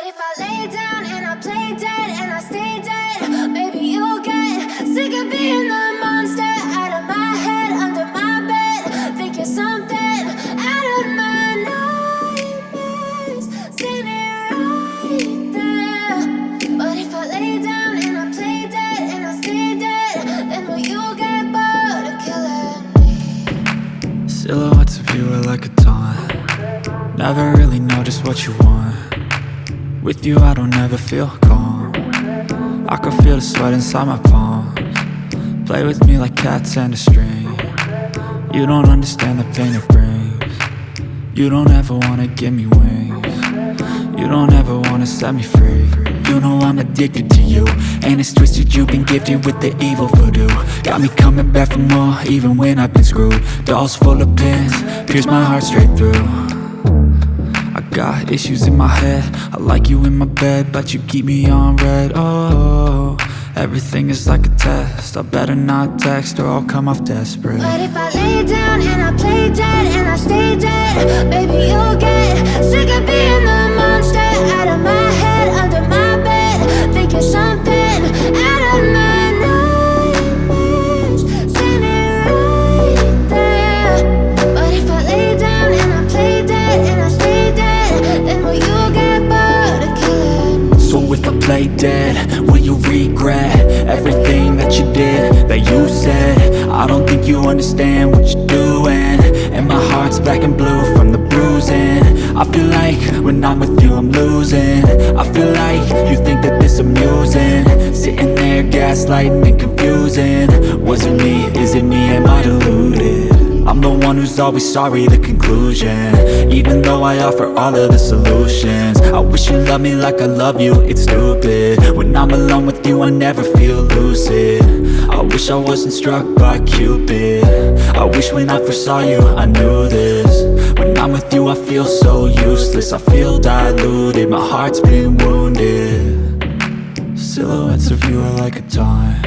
if I lay down and I play dead and I stay dead? Maybe you'll get sick of being the monster out of my head, under my bed. Think you're something out of my nightmares, standing right there. But if I lay down and I play dead and I stay dead, then will you get bored of killing me? Silhouettes of you are like a taunt. Never really know just what you want. With you I don't ever feel calm. I can feel the sweat inside my palms. Play with me like cats and a string. You don't understand the pain it brings. You don't ever wanna give me wings. You don't ever wanna set me free. You know I'm addicted to you, and it's twisted, you've been gifted with the evil voodoo. Got me coming back for more, even when I've been screwed. Dolls full of pins, pierce my heart straight through. I got issues in my head, I like you in my bed, but you keep me on red. Oh, everything is like a test, I better not text or I'll come off desperate. But if I lay down and I play dead and I stay dead, baby you'll get sick of being the monster out of my head, under my bed. Think you're something out of my nightmares, standing right there. But if I lay down and I play dead and I stay dead, then will you get bored of killing me? So if I play dead, will you regret everything that you did, that you said? I don't think you understand what you're doing, and my heart's black and blue from the bruising. I feel like when I'm with you I'm losing. I feel like you think that this amusing, sitting there gaslighting and confusing. Was it me? Is it me? Am I deluded? I'm the one who's always sorry, the conclusion, even though I offer all of the solutions. I wish you loved me like I love you, it's stupid. When I'm alone with you I never feel lucid. I wish I wasn't struck by Cupid. I wish when I first saw you I knew this. When I'm with you I feel so useless, I feel diluted, my heart's been wounded. Silhouettes of you are like a taunt.